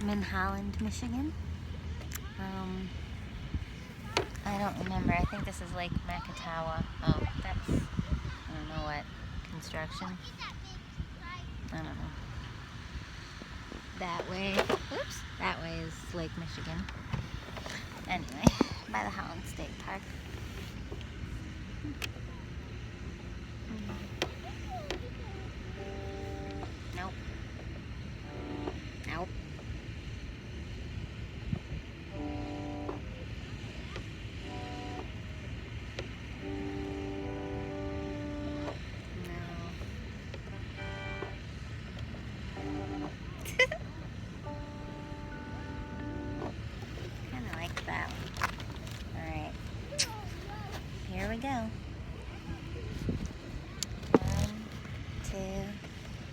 I'm in Holland, Michigan. I don't remember. I think this is Lake Makatawa. Oh, that's, I don't know what, construction? I don't know. That way, oops, that way is Lake Michigan. Anyway, by the Holland State Park. Nope. Nope. Kind of like that one. Alright. Here we go. 1, 2,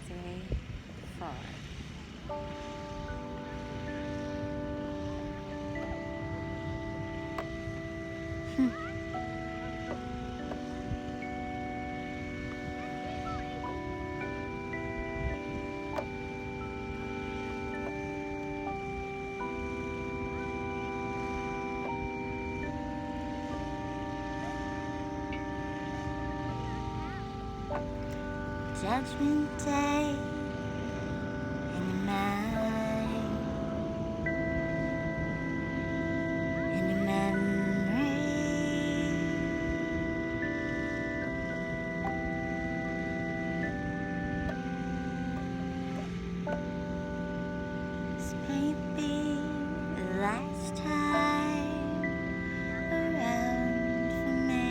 3, 4. Judgment Day in your mind, in your memory. This may be the last time around for me.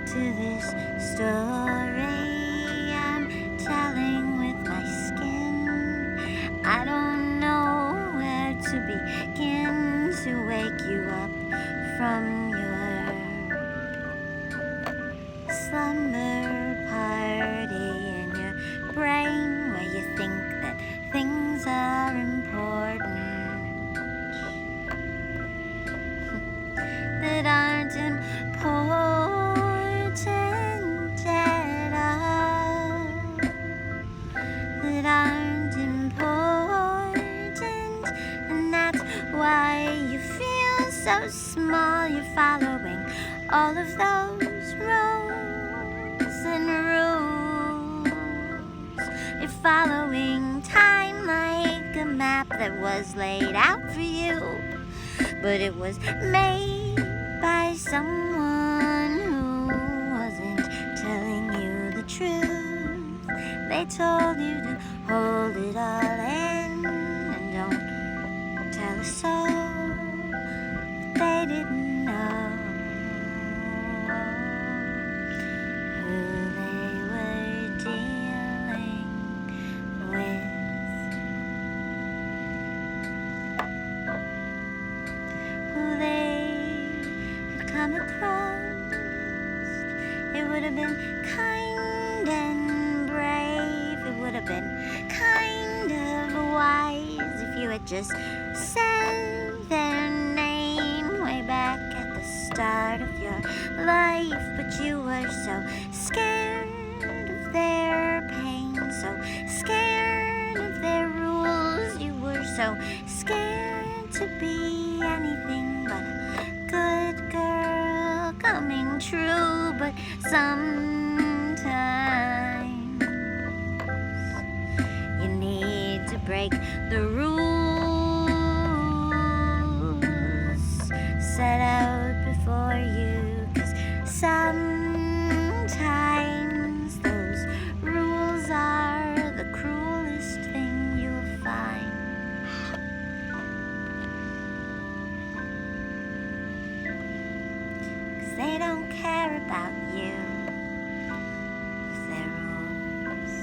To this story I'm telling with my skin, I don't know where to begin to wake you up from your slumber party in your brain, where you think that things are important that aren't important at all, that aren't important, and that's why you feel so small. You're following all of those rules and rules. You're following time like a map that was laid out for you, but it was made by someone who wasn't telling you the truth. They told you to hold it all in and don't tell a soul, but they didn't know who they were dealing with. Who they had come across. It would have been kind and brave. It would have been kind of wise if you had just said their name way back at the start of your life. But you were so scared of their pain, so scared of their rules so scared to be anything but a good girl coming true. But sometimes you need to break the rules set out before you, 'cause sometimes those rules are the cruelest thing you'll find. 'Cause they don't care about you with their rules.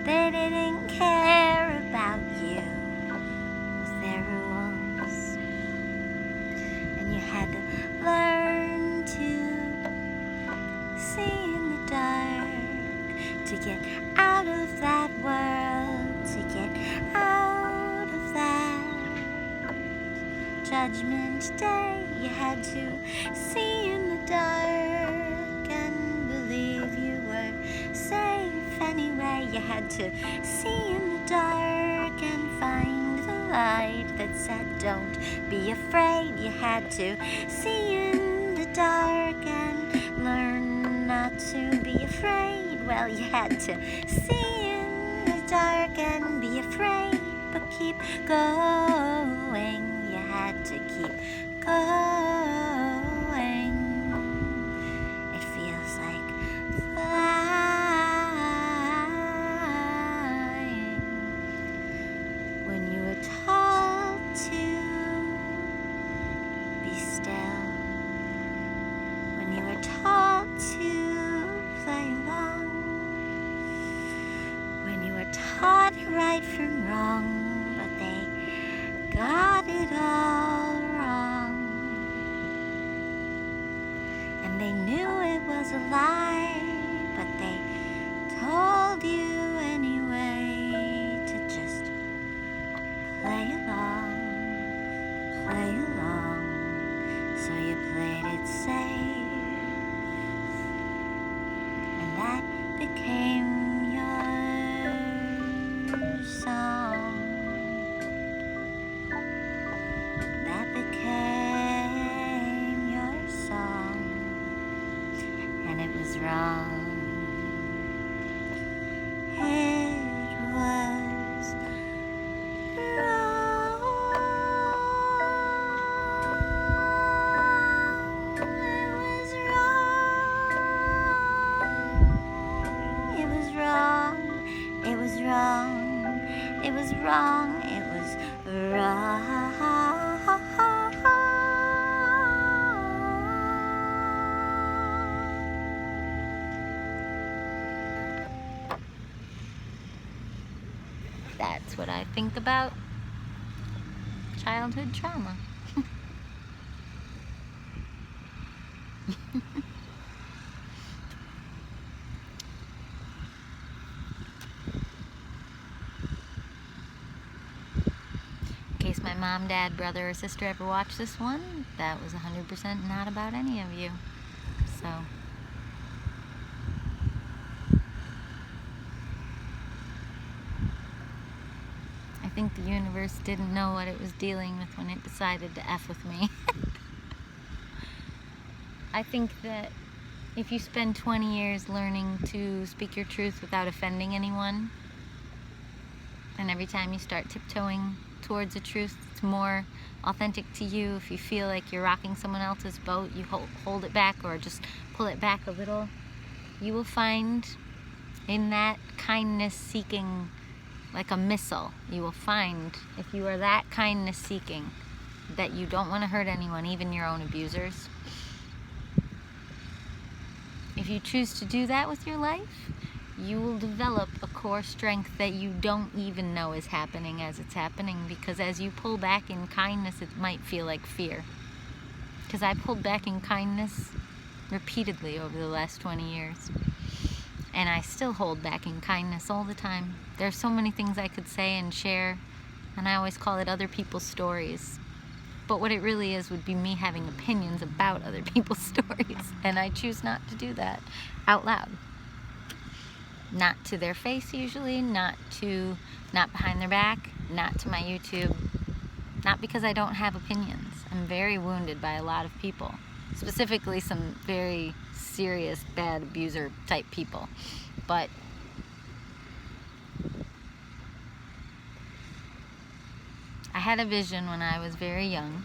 They didn't care about you with their rules. And you had to learn to see in the dark, to get out of that world, to get out of that judgment day. You had to see in the dark and believe you were safe anyway. You had to see in the dark and find the light that said don't be afraid. You had to see in the dark and learn not to be afraid. Well, you had to see in the dark and be afraid, but keep going. You had to keep going. It feels like flying when you were taught to be still, when you were taught to play along, when you were taught right from wrong, but they got it all wrong. And they knew it was a lie, but they told you anyway to just play along, play along. So you played it safe, and that became your song. That became your song, and it was wrong. It was wrong. It was wrong. It was wrong. It was wrong. It was wrong. That's what I think about childhood trauma. In case my mom, dad, brother, or sister ever watch this one, that was 100% not about any of you. So I think the universe didn't know what it was dealing with when it decided to F with me. I think that if you spend 20 years learning to speak your truth without offending anyone, and every time you start tiptoeing towards a truth that's more authentic to you, if you feel like you're rocking someone else's boat, you hold it back or just pull it back a little, you will find in that kindness seeking, like a missile, you will find, if you are that kindness seeking, that you don't want to hurt anyone, even your own abusers. If you choose to do that with your life, you will develop a core strength that you don't even know is happening as it's happening, because as you pull back in kindness, it might feel like fear. Because I pulled back in kindness repeatedly over the last 20 years. And I still hold back in kindness all the time. There's so many things I could say and share, and I always call it other people's stories. But what it really is would be me having opinions about other people's stories, and I choose not to do that out loud. Not to their face usually, not behind their back, not to my YouTube, not because I don't have opinions. I'm very wounded by a lot of people, specifically some very serious bad abuser type people. But I had a vision when I was very young,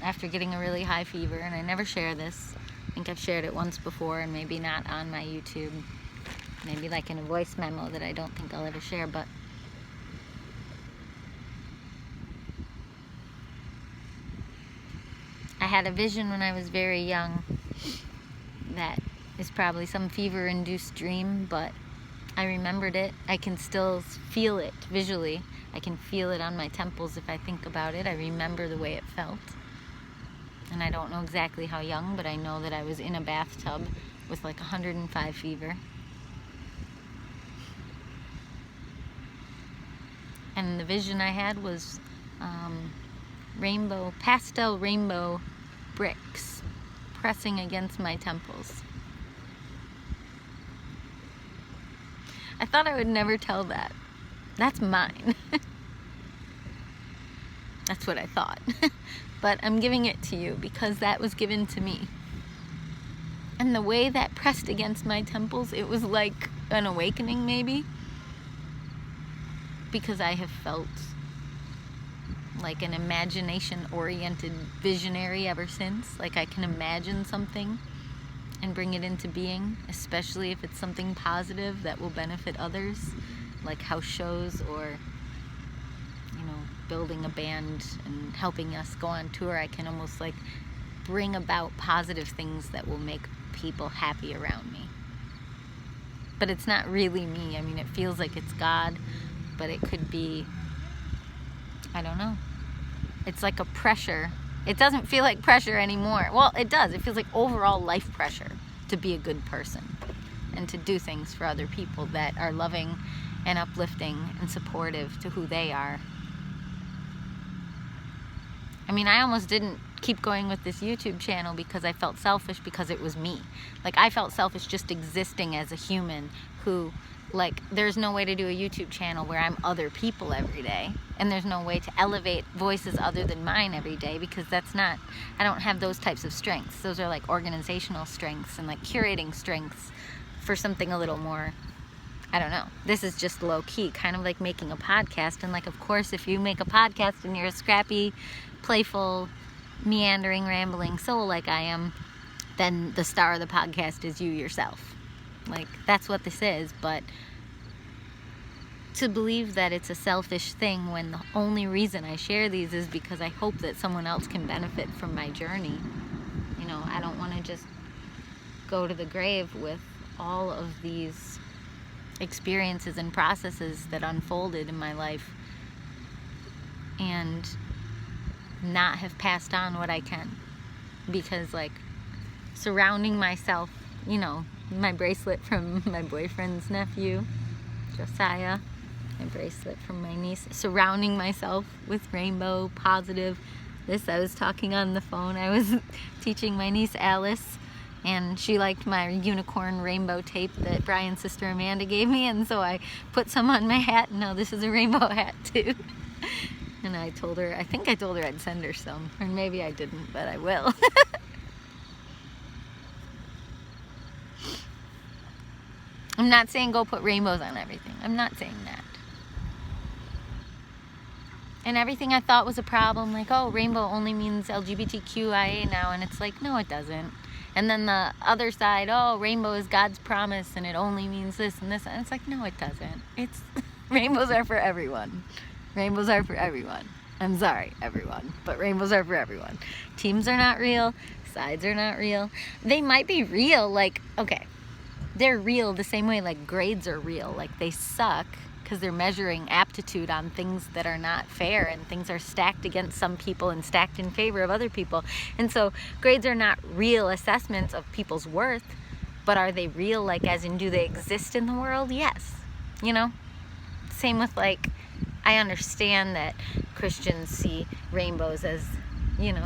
after getting a really high fever, and I never share this. I think I've shared it once before, and maybe not on my YouTube. Maybe like in a voice memo that I don't think I'll ever share, but I had a vision when I was very young that is probably some fever-induced dream, but I remembered it. I can still feel it visually. I can feel it on my temples if I think about it. I remember the way it felt. And I don't know exactly how young, but I know that I was in a bathtub with like 105 fever. And the vision I had was pastel rainbow bricks pressing against my temples. I thought I would never tell that. That's mine. That's what I thought. But I'm giving it to you because that was given to me. And the way that pressed against my temples, it was like an awakening maybe. Because I have felt like an imagination-oriented visionary ever since. Like I can imagine something and bring it into being, especially if it's something positive that will benefit others, like house shows or, building a band and helping us go on tour. I can almost like bring about positive things that will make people happy around me. But it's not really me. I mean, it feels like it's God, but it could be, I don't know. It's like a pressure. It doesn't feel like pressure anymore. Well, it does. It feels like overall life pressure to be a good person and to do things for other people that are loving and uplifting and supportive to who they are. I mean, I almost didn't keep going with this YouTube channel because I felt selfish because it was me. Like, I felt selfish just existing as a human who, like, there's no way to do a YouTube channel where I'm other people every day. And there's no way to elevate voices other than mine every day because that's not, I don't have those types of strengths. Those are like organizational strengths and like curating strengths for something a little more, I don't know. This is just low key, kind of like making a podcast. And like, of course, if you make a podcast and you're a scrappy, playful, meandering, rambling soul like I am, then the star of the podcast is you yourself. Like, that's what this is. But to believe that it's a selfish thing when the only reason I share these is because I hope that someone else can benefit from my journey. I don't want to just go to the grave with all of these experiences and processes that unfolded in my life and not have passed on what I can. Because, like, surrounding myself, my bracelet from my boyfriend's nephew, Josiah, my bracelet from my niece, surrounding myself with rainbow, positive. I was talking on the phone. I was teaching my niece Alice, and she liked my unicorn rainbow tape that Brian's sister Amanda gave me, and so I put some on my hat, and now this is a rainbow hat too. And I think I told her I'd send her some, or maybe I didn't, but I will. I'm not saying go put rainbows on everything. I'm not saying that. And everything I thought was a problem, like, oh, rainbow only means LGBTQIA now, and it's like, no, it doesn't. And then the other side, oh, rainbow is God's promise, and it only means this and this. And it's like, no, it doesn't. Rainbows are for everyone. Rainbows are for everyone. I'm sorry, everyone, but rainbows are for everyone. Teams are not real. Sides are not real. They might be real, like, okay, they're real the same way like grades are real. Like, they suck because they're measuring aptitude on things that are not fair, and things are stacked against some people and stacked in favor of other people. And so grades are not real assessments of people's worth, but are they real, like, as in, do they exist in the world? Yes. Same with, like, I understand that Christians see rainbows as,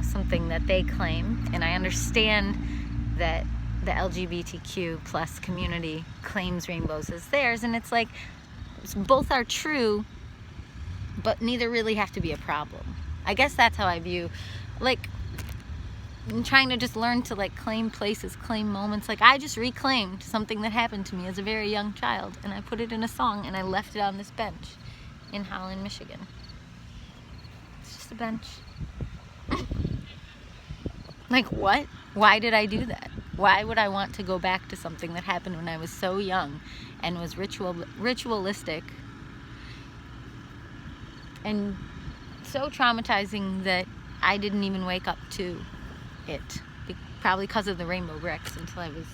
something that they claim, and I understand that the LGBTQ plus community claims rainbows as theirs, and it's like both are true, but neither really have to be a problem. I guess that's how I view, like, I'm trying to just learn to like claim places, claim moments. Like, I just reclaimed something that happened to me as a very young child, and I put it in a song, and I left it on this bench in Holland, Michigan. It's just a bench. Like, what? Why did I do that? Why would I want to go back to something that happened when I was so young and was ritualistic and so traumatizing that I didn't even wake up to it, probably because of the rainbow bricks, until I was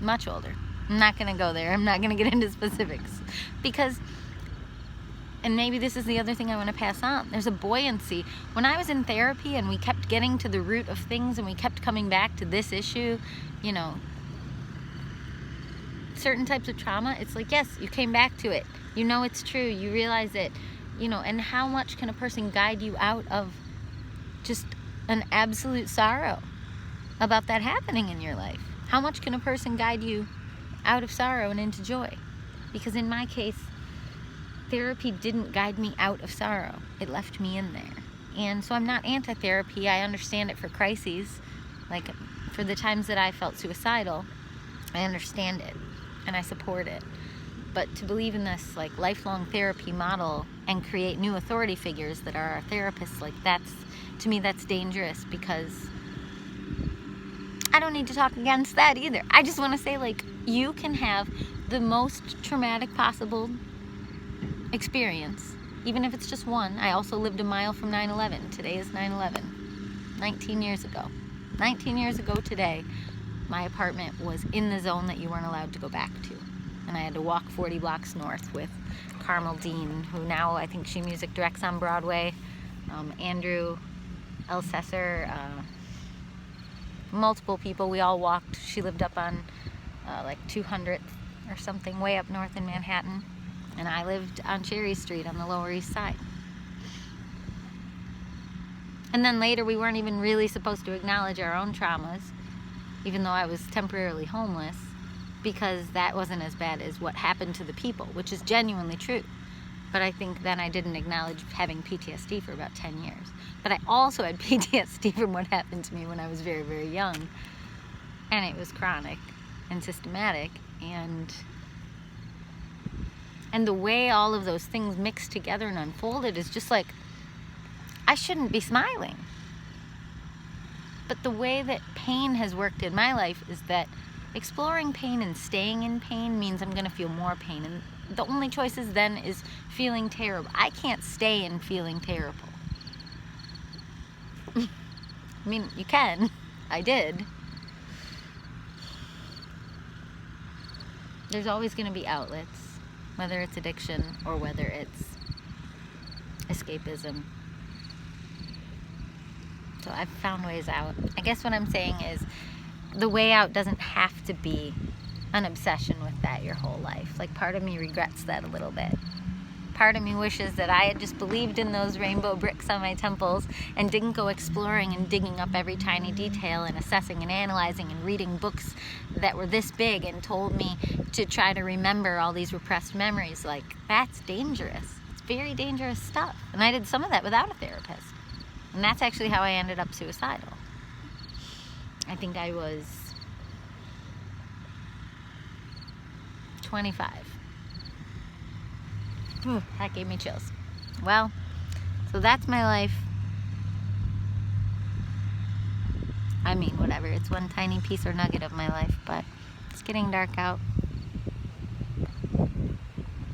much older. I'm not going to go there. I'm not going to get into specifics because, and maybe this is the other thing I want to pass on, there's a buoyancy. When I was in therapy and we kept getting to the root of things and we kept coming back to this issue, you know, certain types of trauma, it's like, yes, you came back to it. You know it's true. You realize it, you know, and how much can a person guide you out of just an absolute sorrow about that happening in your life? How much can a person guide you out of sorrow and into joy? Because in my case, therapy didn't guide me out of sorrow. It left me in there. And so I'm not anti-therapy. I understand it for crises. Like, for the times that I felt suicidal, I understand it and I support it. But to believe in this like lifelong therapy model and create new authority figures that are our therapists, like, that's, to me, that's dangerous, because I don't need to talk against that either. I just want to say, like, you can have the most traumatic possible experience, even if it's just one. I also lived a mile from 9/11. Today is 9/11. 19 years ago. 19 years ago today, my apartment was in the zone that you weren't allowed to go back to. And I had to walk 40 blocks north with Carmel Dean, who now I think she music directs on Broadway, Andrew Elsesser, multiple people. We all walked. She lived up on like 200th or something, way up north in Manhattan. And I lived on Cherry Street on the Lower East Side. And then later, we weren't even really supposed to acknowledge our own traumas, even though I was temporarily homeless, because that wasn't as bad as what happened to the people, which is genuinely true. But I think then I didn't acknowledge having PTSD for about 10 years. But I also had PTSD from what happened to me when I was very, very young. And it was chronic and systematic. And the way all of those things mixed together and unfolded is just like, I shouldn't be smiling. But the way that pain has worked in my life is that exploring pain and staying in pain means I'm going to feel more pain. And the only choices then is feeling terrible. I can't stay in feeling terrible. I mean, you can. I did. There's always going to be outlets, whether it's addiction or whether it's escapism. So I've found ways out. I guess what I'm saying is the way out doesn't have to be an obsession with that your whole life. Like, part of me regrets that a little bit. Part of me wishes that I had just believed in those rainbow bricks on my temples and didn't go exploring and digging up every tiny detail and assessing and analyzing and reading books that were this big and told me to try to remember all these repressed memories. Like, that's dangerous. It's very dangerous stuff. And I did some of that without a therapist. And that's actually how I ended up suicidal. I think I was 25. That gave me chills. Well, so that's my life. I mean, whatever. It's one tiny piece or nugget of my life, but it's getting dark out.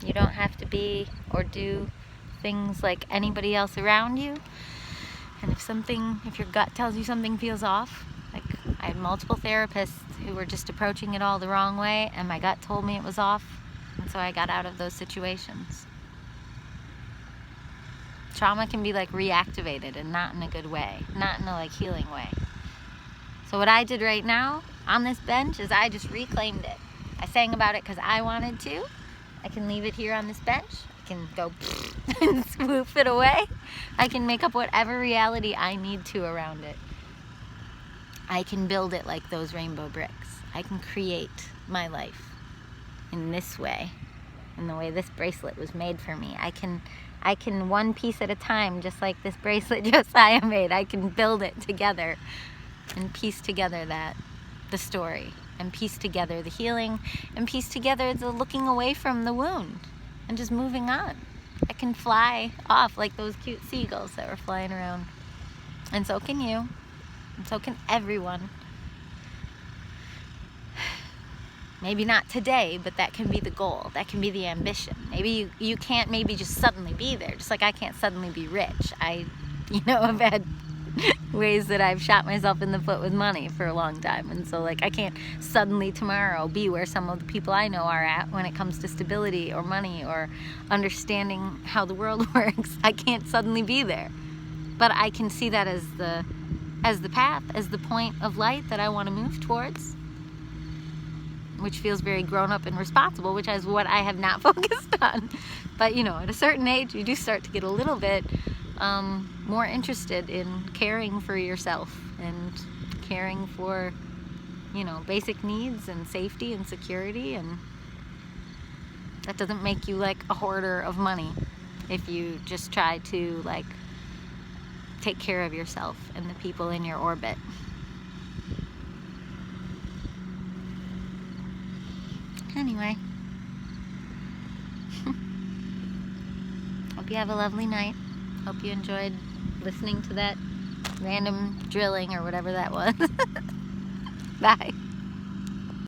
You don't have to be or do things like anybody else around you. And if your gut tells you something feels off, like, I had multiple therapists who were just approaching it all the wrong way, and my gut told me it was off, and so I got out of those situations. Trauma can be like reactivated, and not in a good way, not in a like healing way. So what I did right now on this bench is I just reclaimed it. I sang about it because I wanted to. I can leave it here on this bench. I can go and swoof it away. I can make up whatever reality I need to around it. I can build it like those rainbow bricks. I can create my life in this way, in the way this bracelet was made for me. I can one piece at a time, just like this bracelet Josiah made. I can build it together and piece together the story, and piece together the healing, and piece together the looking away from the wound and just moving on. I can fly off like those cute seagulls that were flying around. And so can you. And so can everyone. Maybe not today, but that can be the goal. That can be the ambition. Maybe you can't maybe just suddenly be there. Just like I can't suddenly be rich. I've had ways that I've shot myself in the foot with money for a long time. And so like I can't suddenly tomorrow be where some of the people I know are at when it comes to stability or money or understanding how the world works. I can't suddenly be there. But I can see that as the path, as the point of light that I want to move towards, which feels very grown up and responsible, which is what I have not focused on. But at a certain age, you do start to get a little bit more interested in caring for yourself and caring for, basic needs and safety and security. And that doesn't make you like a hoarder of money if you just try to like take care of yourself and the people in your orbit. Anyway, hope you have a lovely night. Hope you enjoyed listening to that random drilling or whatever that was. Bye.